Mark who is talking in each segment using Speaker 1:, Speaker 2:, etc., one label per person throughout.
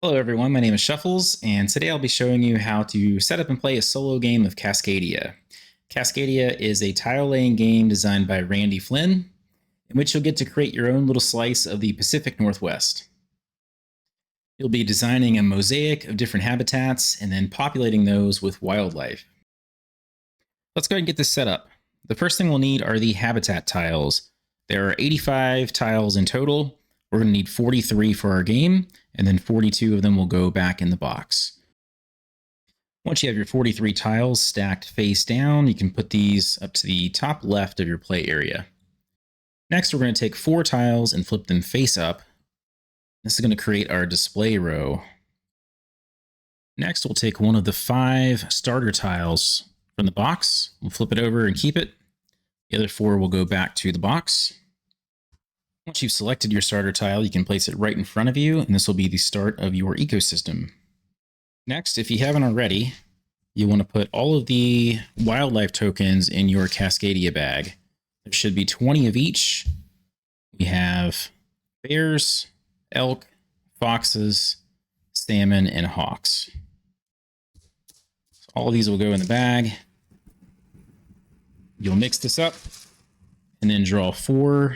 Speaker 1: Hello everyone, my name is Shuffles, and today I'll be showing you how to set up and play a solo game of Cascadia. Cascadia is a tile-laying game designed by Randy Flynn, in which you'll get to create your own little slice of the Pacific Northwest. You'll be designing a mosaic of different habitats and then populating those with wildlife. Let's go ahead and get this set up. The first thing we'll need are the habitat tiles. There are 85 tiles in total. We're going to need 43 for our game, and then 42 of them will go back in the box. Once you have your 43 tiles stacked face down, you can put these up to the top left of your play area. Next, we're going to take 4 tiles and flip them face up. This is going to create our display row. Next, we'll take one of the 5 starter tiles from the box. We'll flip it over and keep it. The other 4 will go back to the box. Once you've selected your starter tile, you can place it right in front of you, and this will be the start of your ecosystem. Next, if you haven't already, you want to put all of the wildlife tokens in your Cascadia bag. There should be 20 of each. We have bears, elk, foxes, salmon, and hawks. So all of these will go in the bag. You'll mix this up and then draw 4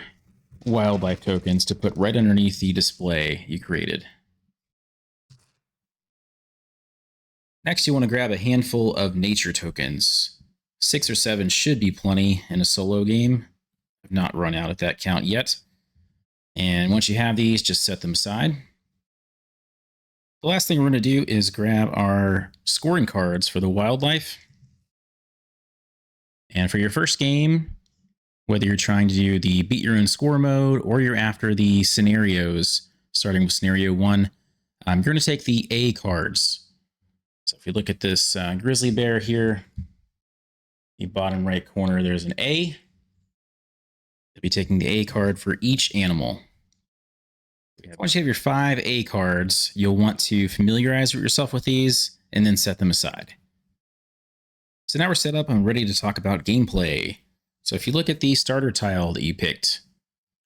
Speaker 1: wildlife tokens to put right underneath the display you created. Next, you want to grab a handful of nature tokens. 6 or 7 should be plenty in a solo game. I've not run out at that count yet. And once you have these, just set them aside. The last thing we're going to do is grab our scoring cards for the wildlife. And for your first game, whether you're trying to do the beat your own score mode or you're after the scenarios, starting with scenario 1, you're going to take the A cards. So if you look at this grizzly bear here, the bottom right corner, there's an A. You'll be taking the A card for each animal. Once you have your 5 A cards, you'll want to familiarize yourself with these and then set them aside. So now we're set up and ready to talk about gameplay. So if you look at the starter tile that you picked,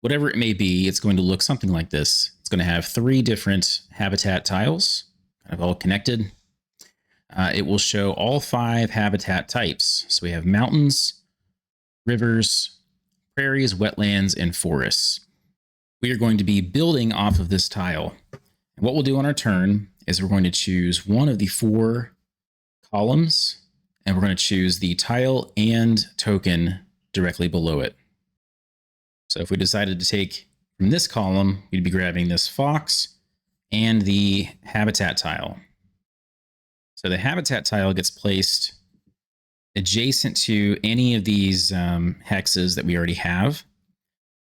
Speaker 1: whatever it may be, it's going to look something like this. It's going to have 3 different habitat tiles, kind of all connected. It will show all 5 habitat types. So we have mountains, rivers, prairies, wetlands, and forests. We are going to be building off of this tile. And what we'll do on our turn is we're going to choose one of the 4 columns, and we're going to choose the tile and token directly below it. So if we decided to take from this column, we'd be grabbing this fox and the habitat tile. So the habitat tile gets placed adjacent to any of these hexes that we already have.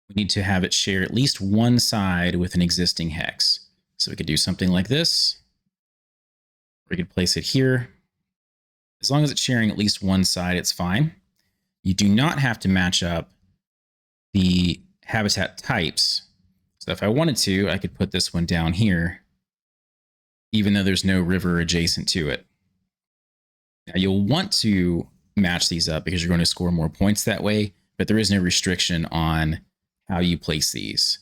Speaker 1: We need to have it share at least one side with an existing hex. So we could do something like this. We could place it here. As long as it's sharing at least one side, it's fine. You do not have to match up the habitat types. So if I wanted to, I could put this one down here, even though there's no river adjacent to it. Now you'll want to match these up because you're going to score more points that way, but there is no restriction on how you place these.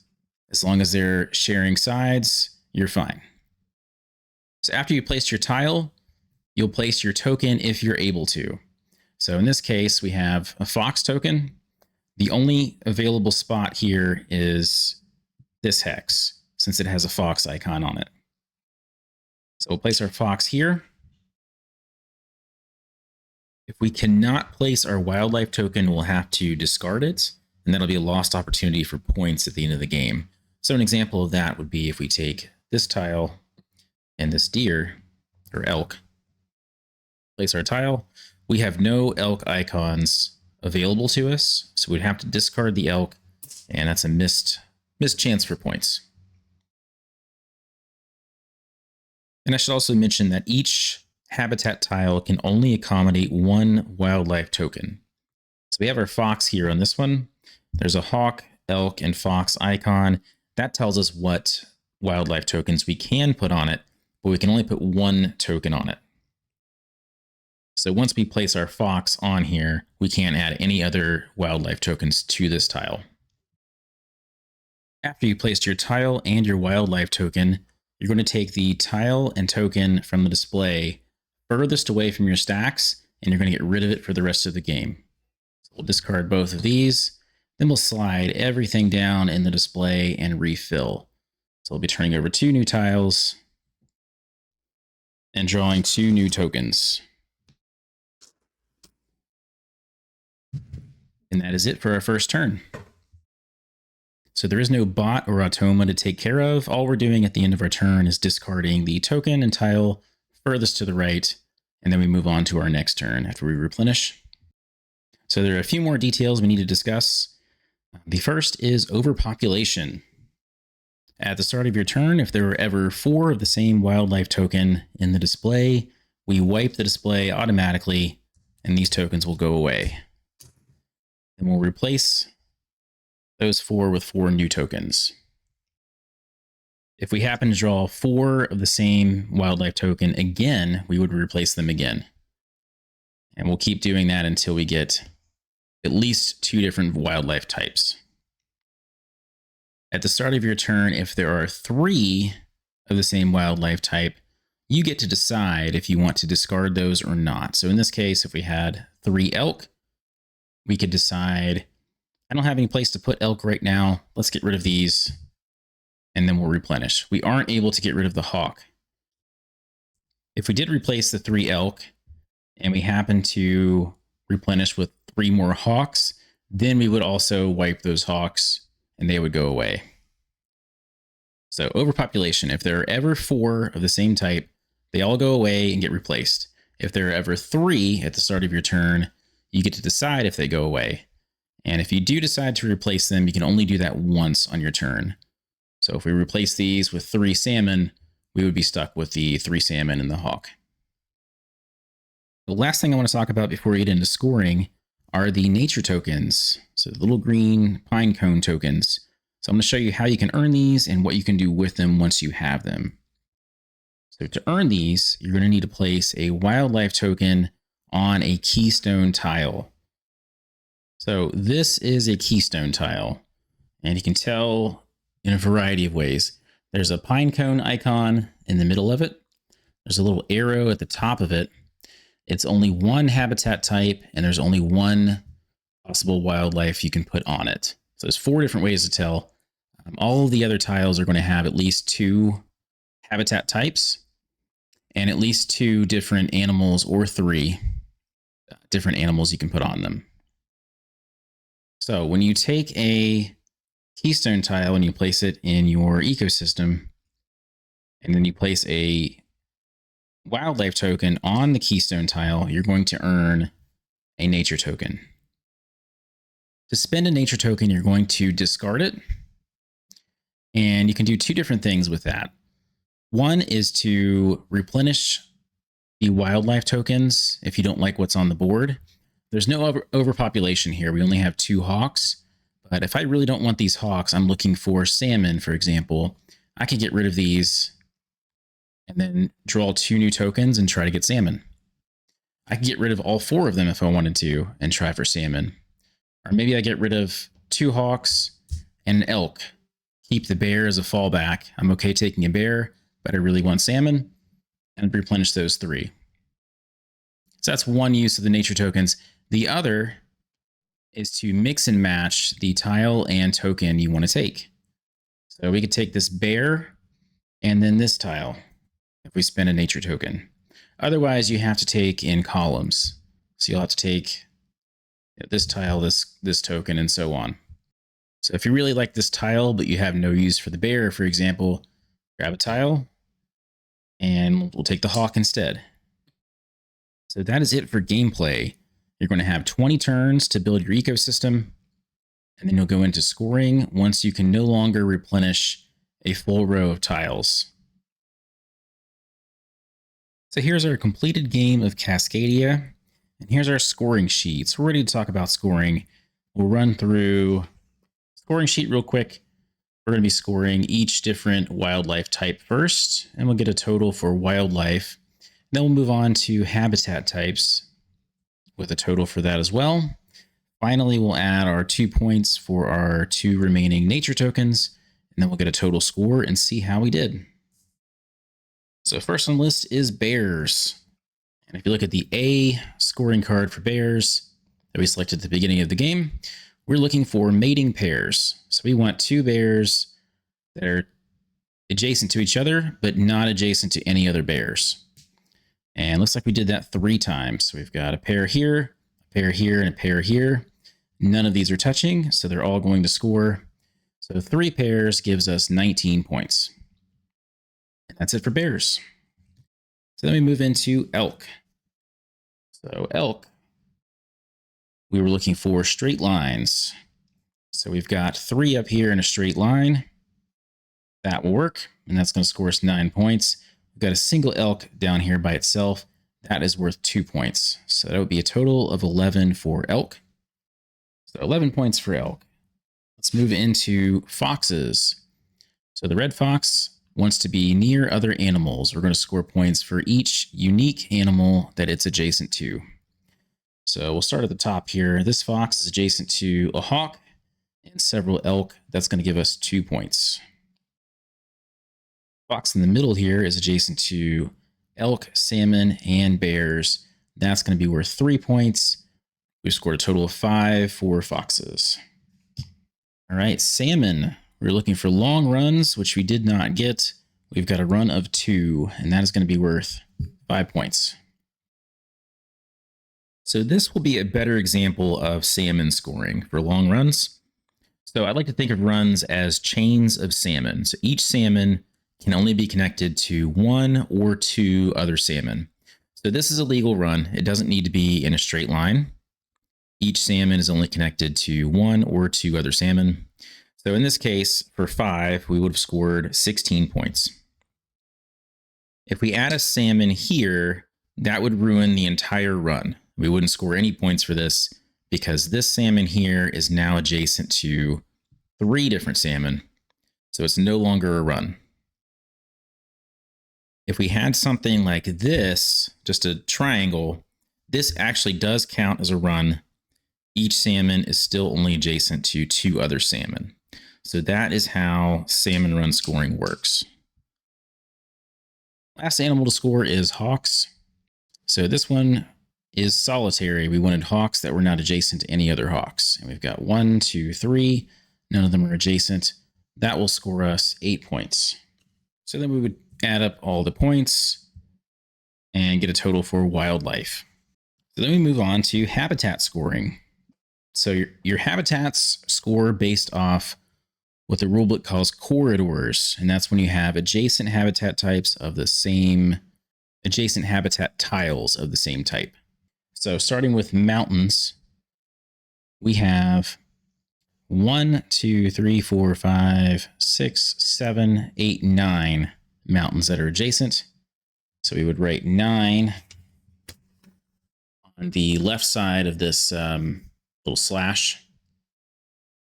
Speaker 1: As long as they're sharing sides, you're fine. So after you place your tile, you'll place your token if you're able to. So in this case, we have a fox token. The only available spot here is this hex, since it has a fox icon on it. So we'll place our fox here. If we cannot place our wildlife token, we'll have to discard it, and that'll be a lost opportunity for points at the end of the game. So an example of that would be if we take this tile and this deer, or elk, place our tile. We have no elk icons available to us, so we'd have to discard the elk, and that's a missed chance for points. And I should also mention that each habitat tile can only accommodate 1 wildlife token. So we have our fox here on this one. There's a hawk, elk, and fox icon. That tells us what wildlife tokens we can put on it, but we can only put 1 token on it. So once we place our fox on here, we can't add any other wildlife tokens to this tile. After you placed your tile and your wildlife token, you're going to take the tile and token from the display furthest away from your stacks, and you're going to get rid of it for the rest of the game. So we'll discard both of these. Then we'll slide everything down in the display and refill. So we'll be turning over 2 new tiles and drawing 2 new tokens. And that is it for our first turn. So there is no bot or automa to take care of. All we're doing at the end of our turn is discarding the token and tile furthest to the right, and then we move on to our next turn after we replenish. So there are a few more details we need to discuss. The first is overpopulation. At the start of your turn, if there are ever 4 of the same wildlife token in the display, we wipe the display automatically, and these tokens will go away. Then we'll replace those 4 with 4 new tokens. If we happen to draw 4 of the same wildlife token again, we would replace them again. And we'll keep doing that until we get at least 2 different wildlife types. At the start of your turn, if there are 3 of the same wildlife type, you get to decide if you want to discard those or not. So in this case, if we had 3 elk, we could decide, I don't have any place to put elk right now. Let's get rid of these, and then we'll replenish. We aren't able to get rid of the hawk. If we did replace the 3 elk, and we happen to replenish with 3 more hawks, then we would also wipe those hawks, and they would go away. So overpopulation, if there are ever 4 of the same type, they all go away and get replaced. If there are ever 3 at the start of your turn, you get to decide if they go away. And if you do decide to replace them, you can only do that once on your turn. So if we replace these with 3 salmon, we would be stuck with the 3 salmon and the hawk. The last thing I want to talk about before we get into scoring are the nature tokens. So the little green pine cone tokens. So I'm going to show you how you can earn these and what you can do with them once you have them. So to earn these, you're going to need to place a wildlife token on a keystone tile. So this is a keystone tile, and you can tell in a variety of ways. There's a pine cone icon in the middle of it. There's a little arrow at the top of it. It's only 1 habitat type, and there's only 1 possible wildlife you can put on it. So there's 4 different ways to tell. All of the other tiles are going to have at least 2 habitat types and at least 2 different animals, or 3 different animals you can put on them. So when you take a keystone tile and you place it in your ecosystem, and then you place a wildlife token on the keystone tile, you're going to earn a nature token. To spend a nature token, you're going to discard it, and you can do 2 different things with that. One is to replenish the wildlife tokens if you don't like what's on the board. There's no overpopulation here. We only have 2 hawks, but if I really don't want these hawks, I'm looking for salmon, for example, I can get rid of these and then draw 2 new tokens and try to get salmon. I can get rid of all 4 of them if I wanted to and try for salmon. Or maybe I get rid of 2 hawks and an elk. Keep the bear as a fallback. I'm okay taking a bear, but I really want salmon, and replenish those 3. So that's one use of the nature tokens. The other is to mix and match the tile and token you want to take. So we could take this bear and then this tile if we spend a nature token. Otherwise, you have to take in columns. So you'll have to take this tile, this token, and so on. So if you really like this tile, but you have no use for the bear, for example, grab a tile, and we'll take the hawk instead. So that is it for gameplay. You're going to have 20 turns to build your ecosystem, and then you'll go into scoring once you can no longer replenish a full row of tiles. So here's our completed game of Cascadia, and here's our scoring sheet. So we're ready to talk about scoring. We'll run through scoring sheet real quick. We're going to be scoring each different wildlife type first, and we'll get a total for wildlife. Then we'll move on to habitat types with a total for that as well. Finally, we'll add our 2 points for our 2 remaining nature tokens, and then we'll get a total score and see how we did. So first on the list is bears. And if you look at the A scoring card for bears that we selected at the beginning of the game, we're looking for mating pairs. So we want two bears that are adjacent to each other, but not adjacent to any other bears. And looks like we did that 3 times. So we've got a pair here, a pair here, and a pair here. None of these are touching, so they're all going to score. So 3 pairs gives us 19 points. And that's it for bears. So then we move into elk. So elk, we were looking for straight lines. So we've got 3 up here in a straight line. That will work, and that's going to score us 9 points. We've got a single elk down here by itself. That is worth 2 points. So that would be a total of 11 for elk. So 11 points for elk. Let's move into foxes. So the red fox wants to be near other animals. We're going to score points for each unique animal that it's adjacent to. So we'll start at the top here. This fox is adjacent to a hawk and several elk. That's going to give us 2 points. Fox in the middle here is adjacent to elk, salmon, and bears. That's going to be worth 3 points. We've scored a total of 5 for foxes. All right, salmon. We're looking for long runs, which we did not get. We've got a run of 2, and that is going to be worth 5 points. So this will be a better example of salmon scoring for long runs. So I'd like to think of runs as chains of salmon. So each salmon can only be connected to 1 or 2 other salmon. So this is a legal run. It doesn't need to be in a straight line. Each salmon is only connected to 1 or 2 other salmon. So in this case, for 5, we would have scored 16 points. If we add a salmon here, that would ruin the entire run. We wouldn't score any points for this because this salmon here is now adjacent to 3 different salmon. So it's no longer a run. If we had something like this, just a triangle, this actually does count as a run. Each salmon is still only adjacent to 2 other salmon. So that is how salmon run scoring works. Last animal to score is hawks. So this one is solitary. We wanted hawks that were not adjacent to any other hawks. And we've got 1, 2, 3. None of them are adjacent. That will score us 8 points. So then we would add up all the points and get a total for wildlife. So then we move on to habitat scoring. So your habitats score based off what the rulebook calls corridors, and that's when you have adjacent habitat types of the same, adjacent habitat tiles of the same type. So starting with mountains, we have 1, 2, 3, 4, 5, 6, 7, 8, 9 mountains that are adjacent. So we would write 9 on the left side of this little slash.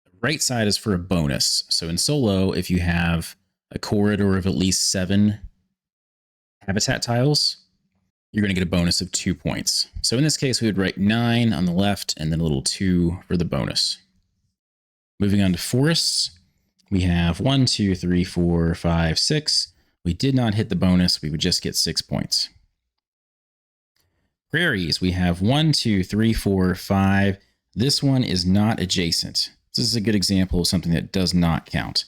Speaker 1: The right side is for a bonus. So in solo, if you have a corridor of at least 7 habitat tiles, you're going to get a bonus of 2 points. So in this case, we would write 9 on the left and then a little 2 for the bonus. Moving on to forests, we have 1, 2, 3, 4, 5, 6. We did not hit the bonus. We would just get 6 points. Prairies, we have 1, 2, 3, 4, 5. This one is not adjacent. This is a good example of something that does not count.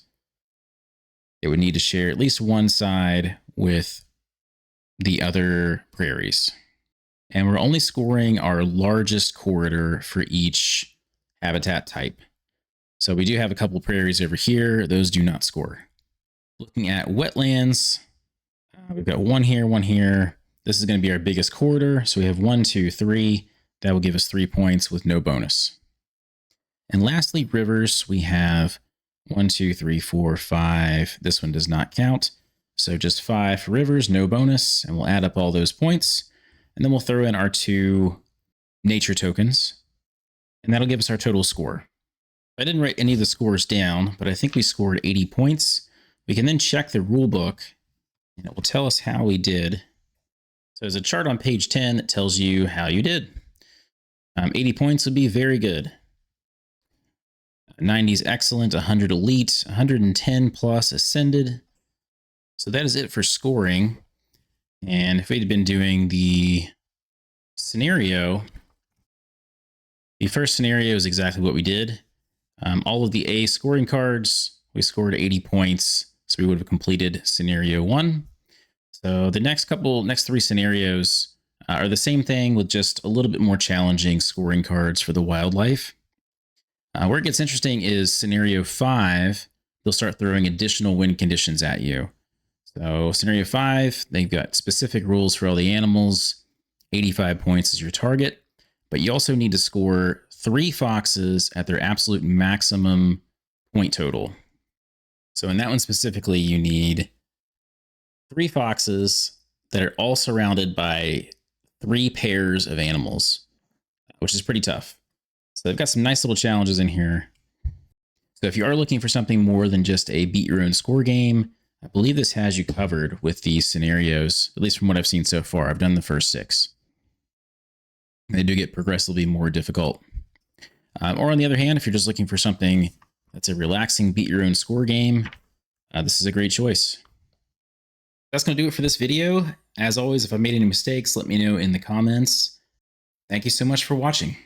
Speaker 1: It would need to share at least one side with the other prairies. And we're only scoring our largest corridor for each habitat type. So we do have a couple prairies over here. Those do not score. Looking at wetlands, we've got 1 here, 1 here. This is going to be our biggest corridor. So we have 1, 2, 3. That will give us 3 points with no bonus. And lastly, rivers, we have 1, 2, 3, 4, 5. This one does not count. So just 5 for rivers, no bonus. And we'll add up all those points. And then we'll throw in our 2 nature tokens. And that'll give us our total score. I didn't write any of the scores down, but I think we scored 80 points. We can then check the rule book, and it will tell us how we did. So there's a chart on page 10 that tells you how you did. 80 points would be very good. 90 is excellent, 100 elite, 110 plus ascended. So that is it for scoring. And if we'd been doing the scenario, the first scenario is exactly what we did. All of the A scoring cards, we scored 80 points. So we would have completed scenario 1. So the next 3 scenarios are the same thing with just a little bit more challenging scoring cards for the wildlife. Where it gets interesting is scenario 5. They'll start throwing additional win conditions at you. So scenario 5, they've got specific rules for all the animals. 85 points is your target, but you also need to score 3 foxes at their absolute maximum point total. So in that one specifically, you need 3 foxes that are all surrounded by 3 pairs of animals, which is pretty tough. So they've got some nice little challenges in here. So if you are looking for something more than just a beat your own score game, I believe this has you covered with these scenarios, at least from what I've seen so far. I've done the first 6. They do get progressively more difficult. Or on the other hand, if you're just looking for something that's a relaxing beat your own score game, this is a great choice. That's going to do it for this video. As always, if I made any mistakes, let me know in the comments. Thank you so much for watching.